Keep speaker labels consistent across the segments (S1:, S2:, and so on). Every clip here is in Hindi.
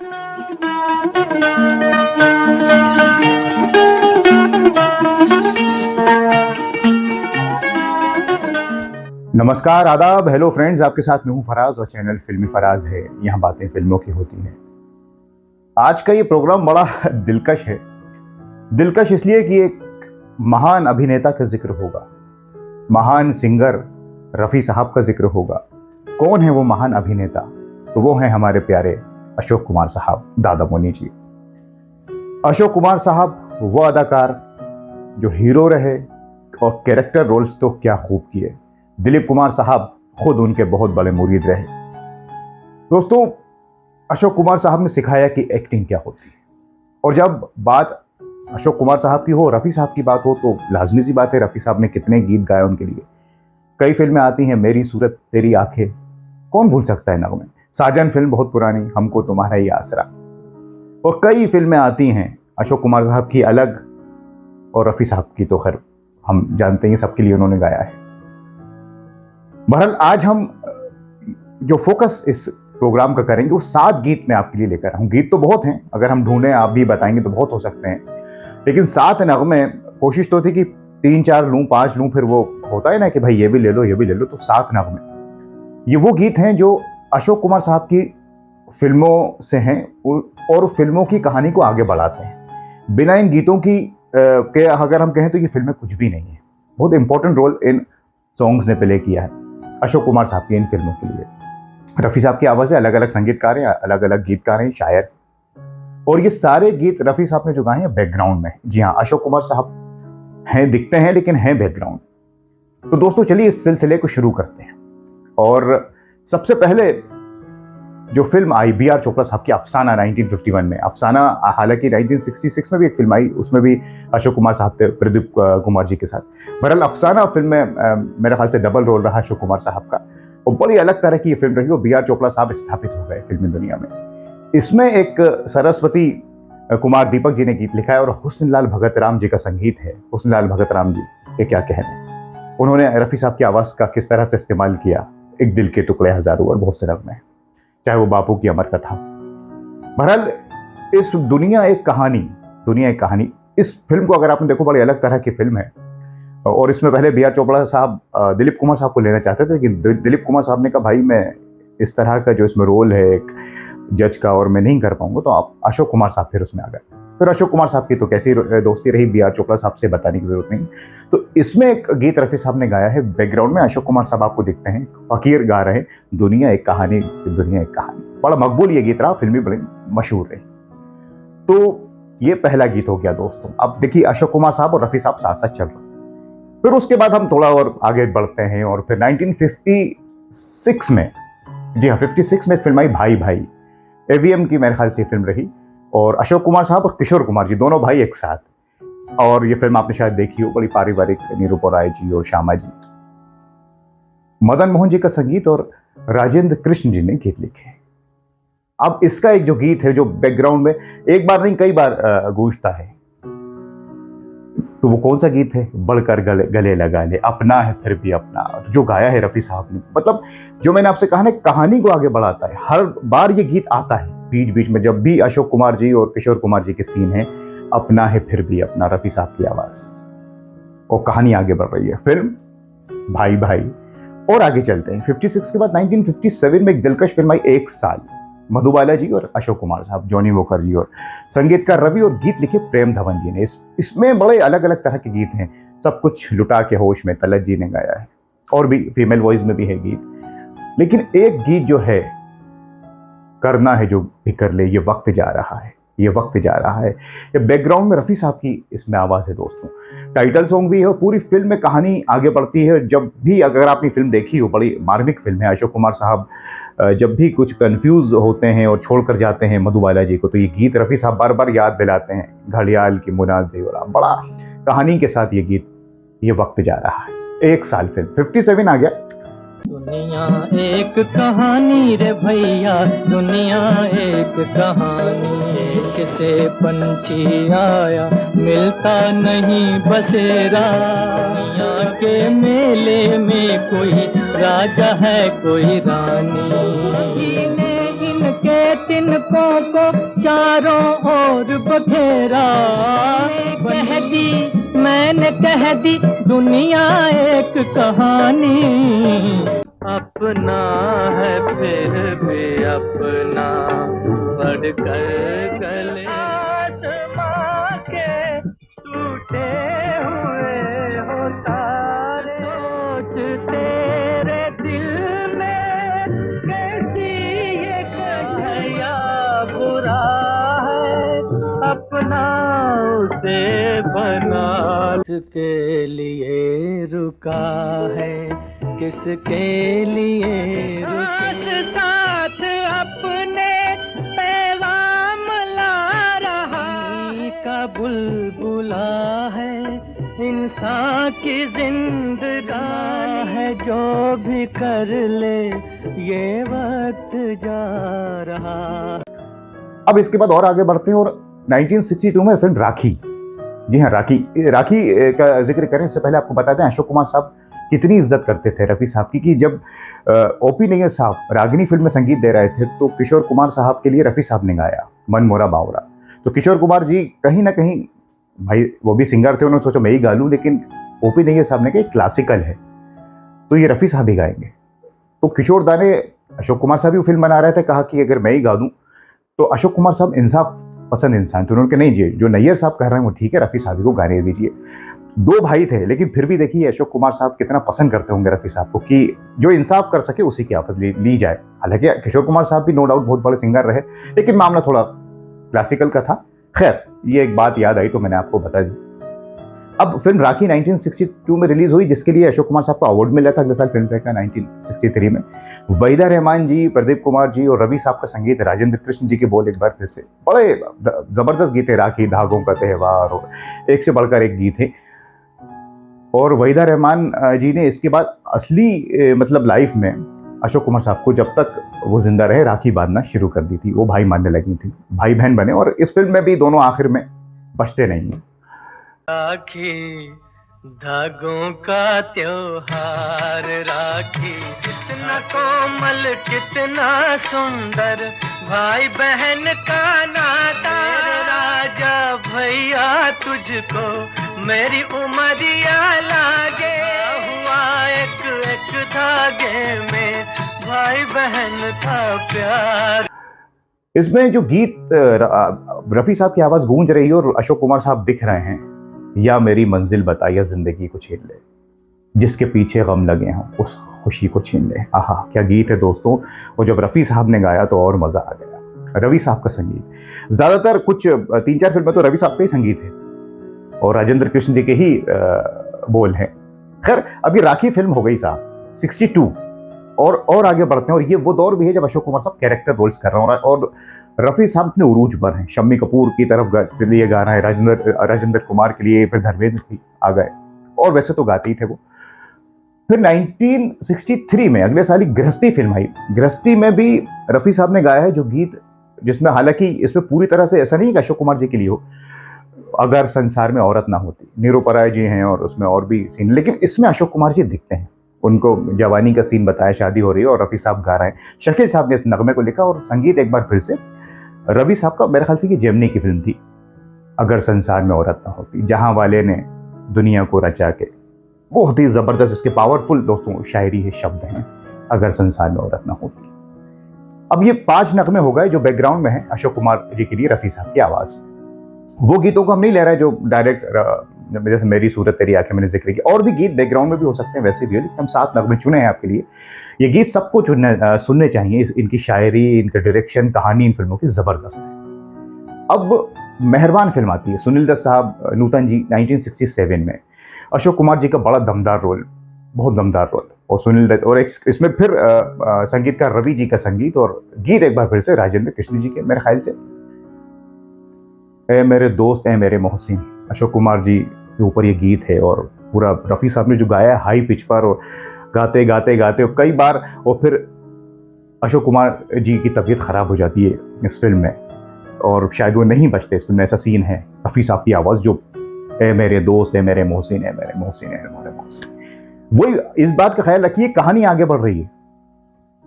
S1: नमस्कार, आदाब, हेलो फ्रेंड्स। आपके साथ मैं हूं फराज और चैनल फिल्मी फराज है। यहाँ बातें फिल्मों की होती हैं। आज का ये प्रोग्राम बड़ा दिलकश है। दिलकश इसलिए कि एक महान अभिनेता का जिक्र होगा, महान सिंगर रफ़ी साहब का जिक्र होगा। कौन है वो महान अभिनेता? तो वो हैं हमारे प्यारे अशोक कुमार साहब, दादा मोनी जी। अशोक कुमार साहब वो अदाकार जो हीरो रहे और कैरेक्टर रोल्स तो क्या खूब किए। दिलीप कुमार साहब खुद उनके बहुत बड़े मुरीद रहे। दोस्तों, अशोक कुमार साहब ने सिखाया कि एक्टिंग क्या होती है। और जब बात अशोक कुमार साहब की हो, रफ़ी साहब की बात हो, तो लाजमी सी बात है रफ़ी साहब ने कितने गीत गाए उनके लिए। कई फिल्में आती हैं, मेरी सूरत तेरी आंखें, कौन भूल सकता है नगमे। साजन फिल्म बहुत पुरानी, हमको तुम्हारा ही आसरा। और कई फिल्में आती हैं अशोक कुमार साहब की अलग, और रफ़ी साहब की तो खैर हम जानते हैं सबके लिए उन्होंने गाया है। बहरहाल आज हम जो फोकस इस प्रोग्राम का करेंगे वो 7 गीत मैं आपके लिए लेकर आया हूँ। गीत तो बहुत हैं, अगर हम ढूंढें आप भी बताएंगे तो बहुत हो सकते हैं, लेकिन 7 नगमे। कोशिश तो थी कि 3-4 लूँ, 5 लूँ, फिर वो होता है ना कि भाई ये भी ले लो ये भी ले लो, तो 7 नगमे। ये वो गीत हैं जो अशोक कुमार साहब की फिल्मों से हैं और फिल्मों की कहानी को आगे बढ़ाते हैं। बिना इन गीतों की के अगर हम कहें तो ये फिल्में कुछ भी नहीं है। बहुत इंपॉर्टेंट रोल इन सॉन्ग्स ने प्ले किया है अशोक कुमार साहब की इन फिल्मों के लिए। रफ़ी साहब की आवाज़ है, अलग अलग संगीतकार हैं, अलग अलग गीतकार हैं, शायर। और ये सारे गीत रफ़ी साहब ने जो गाए हैं बैकग्राउंड में। जी हाँ, अशोक कुमार साहब हैं, दिखते हैं लेकिन हैं बैकग्राउंड। तो दोस्तों चलिए इस सिलसिले को शुरू करते हैं। और सबसे पहले जो फिल्म आई बी आर चोपड़ा साहब की, अफसाना, 1951 में। अफसाना हालांकि 1966 में भी एक फिल्म आई, उसमें भी अशोक कुमार साहब थे प्रदीप कुमार जी के साथ। बहरहाल अफसाना फिल्म में मेरे ख्याल से डबल रोल रहा अशोक कुमार साहब का, और बड़ी अलग तरह की ये फिल्म रही और बी आर चोपड़ा साहब स्थापित हो गए फिल्मी दुनिया में। इसमें एक सरस्वती कुमार दीपक जी ने गीत लिखा है और हुस्नलाल भगत राम जी का संगीत है। हुस्नलाल भगत राम जी के क्या कहने, उन्होंने रफ़ी साहब की आवाज़ का किस तरह से इस्तेमाल किया। एक दिल के टुकड़े हजारों और बहुत से नगमे, चाहे वो बापू की अमर कथा। बहरहाल इस दुनिया एक कहानी, इस फिल्म को अगर आपने देखो बड़ी अलग तरह की फिल्म है। और इसमें पहले बी आर चोपड़ा साहब दिलीप कुमार साहब को लेना चाहते थे, लेकिन दिलीप कुमार साहब ने कहा भाई मैं इस तरह का जो इसमें रोल है एक जज का और मैं नहीं कर पाऊंगा, तो आप अशोक कुमार साहब फिर उसमें आ गए। फिर अशोक कुमार साहब की तो कैसी दोस्ती रही, बी आर चोपड़ा साहब से बताने की जरूरत नहीं। तो इसमें एक गीत रफ़ी साहब ने गाया है, बैकग्राउंड में अशोक कुमार साहब आपको दिखते हैं, फकीर गा रहे हैं, दुनिया एक कहानी, दुनिया एक कहानी। बड़ा मकबूल ये गीत रहा, फिल्मी बड़ी मशहूर रही। तो ये पहला गीत हो गया दोस्तों। अब देखिए अशोक कुमार साहब और रफ़ी साहब साथ साथ चल रहे। फिर उसके बाद हम थोड़ा और आगे बढ़ते हैं और फिर 1956 में, जी हाँ 56 में एक फिल्म आई भाई भाई, एवीएम की मेरे ख्याल से फिल्म रही, और अशोक कुमार साहब और किशोर कुमार जी दोनों भाई एक साथ। और ये फिल्म आपने शायद देखी हो, बड़ी पारिवारिक, निरूपा राय जी और श्यामा जी, मदन मोहन जी का संगीत और राजेंद्र कृष्ण जी ने गीत लिखे। अब इसका एक जो गीत है जो बैकग्राउंड में एक बार नहीं कई बार गूंजता है, तो वो कौन सा गीत है? बढ़कर गले लगा ले, अपना है फिर भी अपना, जो गाया है रफ़ी साहब ने। मतलब जो मैंने आपसे कहा ना, कहानी को आगे बढ़ाता है। हर बार ये गीत आता है बीच बीच में, जब भी अशोक कुमार जी और किशोर कुमार जी के सीन है, अपना है फिर भी अपना, रफ़ी साहब की आवाज़, और कहानी आगे बढ़ रही है। फिल्म भाई भाई। और आगे चलते हैं 56 के बाद 1957 में एक दिलकश फिल्म आई एक साल, मधुबाला जी और अशोक कुमार साहब, जॉनी वॉकर जी, और संगीतकार रवि, और गीत लिखे प्रेम धवन जी ने। इसमें बड़े अलग अलग तरह के गीत हैं। सब कुछ लुटा के होश में तलत जी ने गाया है, और भी फीमेल वॉइस में भी है गीत। लेकिन एक गीत जो है, करना है जो भी कर ले, ये वक्त जा रहा है, ये वक्त जा रहा है, ये बैकग्राउंड में रफ़ी साहब की इसमें आवाज़ है दोस्तों। टाइटल सॉन्ग भी है और पूरी फिल्म में कहानी आगे बढ़ती है। जब भी अगर आपने फिल्म देखी हो, बड़ी मार्मिक फिल्म है। अशोक कुमार साहब जब भी कुछ कंफ्यूज होते हैं और छोड़कर जाते हैं मधुबाला जी को, तो ये गीत रफ़ी साहब बार बार याद दिलाते हैं, घड़ियाल की मुनाद दे, और बड़ा कहानी के साथ ये गीत, ये वक्त जा रहा है। एक साल फिल्म 57 आ गया।
S2: दुनिया एक कहानी रे भैया, दुनिया एक कहानी, किसे पंछी आया मिलता नहीं बसेरा, दुनिया के मेले में कोई राजा है कोई रानी, ने इन के तिनकों को चारों ओर बखेरा। कह दी मैंने कह दी दुनिया एक कहानी। अपना है फिर भी अपना बढ़कर गले। आसमां के टूटे हुए हो तारे। सोच तेरे दिल में कैसी ये कन्हैया बुरा है। अपना उसे बना। किसके लिए रुका है किसके लिए रुके। साथ अपने पैगाम ला रहा का बुलबुला है। इंसान की जिंदगानी है जो भी कर ले ये वक्त जा रहा।
S1: अब इसके बाद और आगे बढ़ते हैं और 1962 में फिल्म राखी। जी हाँ, राखी का जिक्र करें इससे पहले आपको बता दें अशोक कुमार साहब कितनी इज्जत करते थे रफ़ी साहब की कि जब ओपी नैयर साहब रागिनी फिल्म में संगीत दे रहे थे तो किशोर कुमार साहब के लिए रफ़ी साहब ने गाया मन मोरा बावरा। तो किशोर कुमार जी कहीं ना कहीं, भाई वो भी सिंगर थे, उन्होंने सोचा मैं ही गा लूँ, लेकिन ओपी नैयर साहब ने कहा क्लासिकल है तो ये रफ़ी साहब ही गाएंगे। तो किशोर दा ने, अशोक कुमार साहब भी फिल्म बना रहे थे, कहा कि अगर मैं ही गा दूँ तो अशोक कुमार साहब इंसाफ पसंद इंसान थे, उन्होंने कहा नहीं जी जो नैयर साहब कह रहे हैं वो ठीक है, रफ़ी साहब को गाने दीजिए। दो भाई थे लेकिन फिर भी देखिए अशोक कुमार साहब कितना पसंद करते होंगे रफ़ी साहब को कि जो इंसाफ कर सके उसी की आफत ली जाए। हालांकि किशोर कुमार साहब भी नो डाउट बहुत बड़े सिंगर रहे लेकिन मामला थोड़ा क्लासिकल का था। खैर, ये एक बात याद आई तो मैंने आपको बता दी। अब फिल्म राखी 1962 में रिलीज हुई जिसके लिए अशोक कुमार साहब को अवार्ड मिला था अगले साल फिल्म फेयर का 1963 में। वहीदा रहमान जी, प्रदीप कुमार जी और रवि साहब का संगीत, राजेंद्र कृष्ण जी के बोल एक बार फिर से। बड़े जबरदस्त गीत है, राखी, धागों का त्योहार और एक से बढ़कर एक गीत है। और वहीदा रहमान जी ने इसके बाद असली मतलब लाइफ में अशोक कुमार साहब को जब तक वो जिंदा रहे राखी बांधना शुरू कर दी थी, वो भाई मानने लगी थी, भाई बहन बने और इस फिल्म में भी दोनों आखिर में बचते नहीं हैं।
S2: राखी धागों का त्योहार, राखी कितना कोमल कितना सुंदर भाई बहन का नाता। राजा भैया तुझको मेरी उमरिया लागे, हुआ एक एक धागे में भाई बहन का प्यार।
S1: इसमें जो गीत रफ़ी साहब की आवाज़ गूंज रही है और अशोक कुमार साहब दिख रहे हैं, या मेरी मंजिल बता या जिंदगी को छीन ले, जिसके पीछे गम लगे हों उस खुशी को छीन ले। आहा क्या गीत है दोस्तों। और जब रफ़ी साहब ने गाया तो और मज़ा आ गया। रवि साहब का संगीत, ज़्यादातर कुछ 3-4 फिल्में तो रवि साहब का ही संगीत है और राजेंद्र कृष्ण जी के ही बोल हैं। खैर, अभी राखी फिल्म हो गई साहब 62 और आगे बढ़ते हैं और ये वो दौर भी है जब अशोक कुमार साहब कैरेक्टर रोल्स कर रहे हैं और रफ़ी साहब अपने उरूज पर हैं। शम्मी कपूर की तरफ के लिए गा रहे हैं, राजेंद्र कुमार के लिए, फिर धर्मेंद्र भी आ गए और वैसे तो गाते ही थे वो। फिर 1963 में अगले साल ही गृहस्थी फिल्म आई। गृहस्थी में भी रफ़ी साहब ने गाया है जो गीत, जिसमें हालांकि इसमें पूरी तरह से ऐसा नहीं कि अशोक कुमार जी के लिए हो, अगर संसार में औरत ना होती, निरुपराय जी हैं और उसमें और भी सीन, लेकिन इसमें अशोक कुमार जी दिखते हैं। उनको जवानी का सीन बताया, शादी हो रही है और रफ़ी साहब गा रहे हैं। शकील साहब ने इस नगमे को लिखा और संगीत एक बार फिर से रवि साहब का, मेरे ख्याल से कि जेमिनी की फिल्म थी, अगर संसार में औरत ना होती, जहां वाले ने दुनिया को रचा के। बहुत ही जबरदस्त इसके पावरफुल दोस्तों शायरी है, शब्द हैं, अगर संसार में औरत ना होती। अब ये 5 नगमे हो गए जो बैकग्राउंड में है अशोक कुमार जी के लिए रफ़ी साहब की आवाज़। वो गीतों को हम नहीं ले रहे जो डायरेक्ट, जैसे मेरी सूरत तेरी आंखें मैंने जिक्र किया, और भी गीत बैकग्राउंड में भी हो सकते हैं, वैसे भी हो, लेकिन हम 7 नगमे चुने हैं आपके लिए। ये गीत सबको सुनने चाहिए। इनकी शायरी, इनका डायरेक्शन, कहानी इन फिल्मों की ज़बरदस्त है। अब मेहरबान फिल्म आती है, सुनील दत्त साहब, नूतन जी, 1967 में। अशोक कुमार जी का बड़ा दमदार रोल, बहुत दमदार रोल, और सुनील दत्त, और इसमें फिर संगीतकार रवि जी का संगीत और गीत एक बार फिर से राजेंद्र कृष्ण जी के, मेरे ख्याल से ए मेरे दोस्त ए मेरे मोहसिन, अशोक कुमार जी के ऊपर ये गीत है। और पूरा रफ़ी साहब ने जो गाया है हाई पिच पर, और गाते गाते गाते और कई बार, और फिर अशोक कुमार जी की तबीयत ख़राब हो जाती है इस फिल्म में और शायद वो नहीं बचते इस फिल्म में। ऐसा सीन है, रफ़ी साहब की आवाज़ जो ए मेरे दोस्त ए मेरे मोहसिन ए मेरे मोहसिन ए मेरे मोहसिन। वही इस बात का ख्याल रखिए, कहानी आगे बढ़ रही है।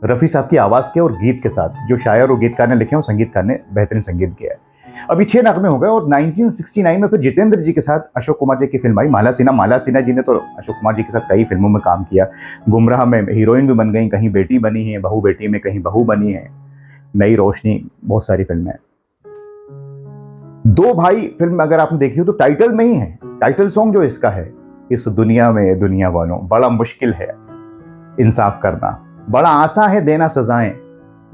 S1: रफ़ी साहब की आवाज़ के और गीत के साथ। जो शायर और गीतकार ने लिखे हैं, संगीतकार ने बेहतरीन संगीत किया है। अभी 6 नगमे हो गए और 1969 में फिर जितेंद्र जी के साथ अशोक कुमार जी की फिल्म आई माला सिन्हा। माला सिन्हा जी ने तो अशोक कुमार जी के साथ कई फिल्मों में काम किया। गुमराह में हीरोइन भी बन गई, कहीं बेटी बनी है, बहू बेटी में कहीं बहू बनी है, नई रोशनी, बहुत सारी फिल्में। दो भाई फिल्म अगर आपने देखी हो तो टाइटल में ही है, टाइटल सॉन्ग जो इसका है, इस दुनिया में दुनिया वालों बड़ा मुश्किल है इंसाफ करना, बड़ा आसान है देना सजाएं,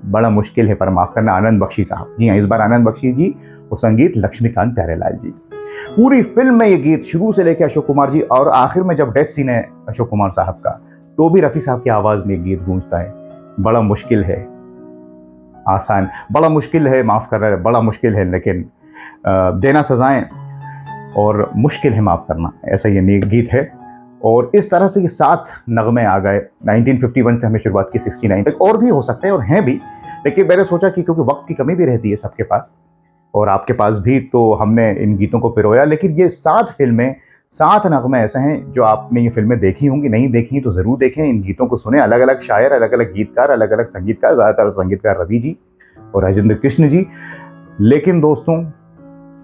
S1: बड़ा मुश्किल है पर माफ करना। आनंद बख्शी साहब, जी हाँ, इस बार आनंद बख्शी जी और संगीत लक्ष्मीकांत प्यारेलाल जी। पूरी फिल्म में ये गीत शुरू से लेकर अशोक कुमार जी, और आखिर में जब डेथ सीन है अशोक कुमार साहब का, तो भी रफ़ी साहब की आवाज में गीत गूंजता है। बड़ा मुश्किल है आसान, बड़ा मुश्किल है माफ करना, बड़ा मुश्किल है लेकिन देना सजाएं, और मुश्किल है माफ करना, ऐसा ये गीत है। और इस तरह से ये 7 नगमे आ गए। 1951 से हमने शुरुआत की, 69 तक और भी हो सकते हैं और हैं भी, लेकिन मैंने सोचा कि क्योंकि वक्त की कमी भी रहती है सबके पास और आपके पास भी, तो हमने इन गीतों को पिरोया। लेकिन ये 7 फिल्में, 7 नगमे ऐसे हैं जो आपने ये फिल्में देखी होंगी, नहीं देखी हैं तो ज़रूर देखें, इन गीतों को सुने। अलग अलग शायर, अलग अलग गीतकार, अलग अलग संगीतकार, ज़्यादातर संगीतकार रवि जी और राजेंद्र कृष्ण जी। लेकिन दोस्तों,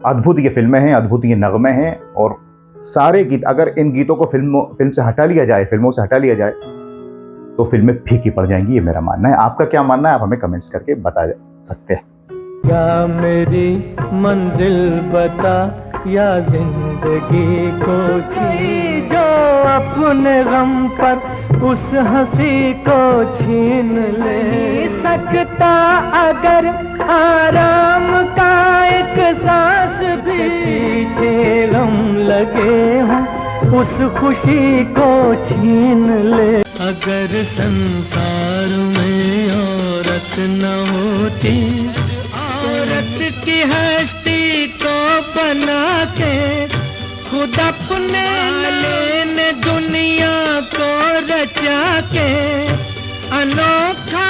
S1: अद्भुत ये फिल्में हैं, अद्भुत ये नगमे हैं, और सारे गीत, अगर इन गीतों को फिल्म से हटा लिया जाए, फिल्मों से हटा लिया जाए, तो फिल्में फीकी पड़ जाएंगी, ये मेरा मानना है। आपका क्या मानना है, आप हमें कमेंट्स करके बता सकते हैं।
S2: क्या मेरी मंजिल बता या जिंदगी को छी, जो अपने गम पर उस हंसी को छीन ले सकता, अगर आराम का एक सांस भी पीछे गम लगे हो उस खुशी को छीन ले। अगर संसार में औरत न होती, औरत की हस्ती को बना के खुद अपने ने दुनिया को रचा के, अनोखा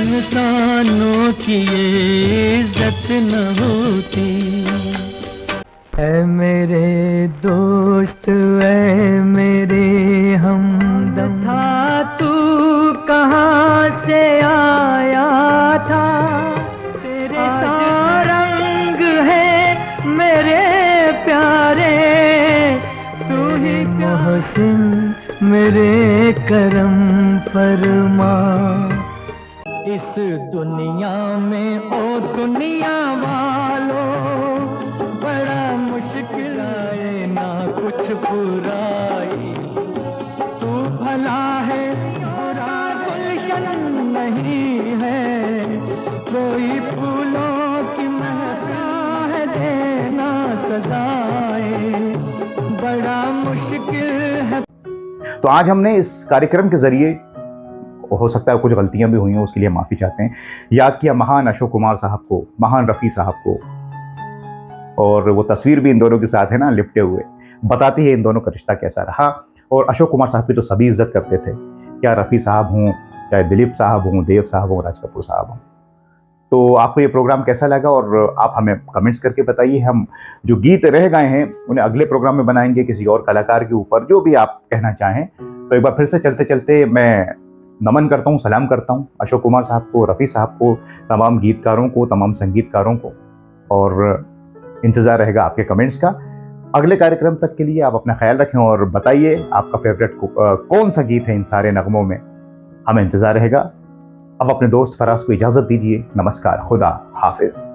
S2: इंसानों की ये इज्जत न होती। ऐ मेरे दोस्त, ऐ मेरे हमदम, था तू कहाँ से आया था, तेरे रंग है मेरे प्यारे, तू ही मोहसिन मेरे करम फरमा। इस दुनिया में ओ दुनिया वालों, बड़ा मुश्किल है ना कुछ बुराई, तू भला है बुरा गुलशन नहीं है, कोई फूलों की महसा है देना सजाएं, बड़ा मुश्किल है।
S1: तो आज हमने इस कार्यक्रम के जरिए, हो सकता है कुछ गलतियां भी हुई हैं, उसके लिए माफ़ी चाहते हैं, याद किया महान अशोक कुमार साहब को, महान रफ़ी साहब को, और वो तस्वीर भी इन दोनों के साथ है ना, लिपटे हुए, बताती है इन दोनों का रिश्ता कैसा रहा। और अशोक कुमार साहब की तो सभी इज्जत करते थे, क्या रफ़ी साहब हों, चाहे दिलीप साहब हों, देव साहब हों, राज कपूर साहब हों। तो आपको ये प्रोग्राम कैसा लगा, और आप हमें कमेंट्स करके बताइए। हम जो गीत रह गए हैं उन्हें अगले प्रोग्राम में बनाएंगे किसी और कलाकार के ऊपर, जो भी आप कहना चाहें। तो एक बार फिर से चलते चलते मैं नमन करता हूँ, सलाम करता हूँ अशोक कुमार साहब को, रफ़ी साहब को, तमाम गीतकारों को, तमाम संगीतकारों को, और इंतज़ार रहेगा आपके कमेंट्स का। अगले कार्यक्रम तक के लिए आप अपना ख्याल रखें और बताइए आपका फेवरेट कौन सा गीत है इन सारे नगमों में, हमें इंतज़ार रहेगा। अब अपने दोस्त फराज को इजाज़त दीजिए। नमस्कार, खुदा हाफिज़।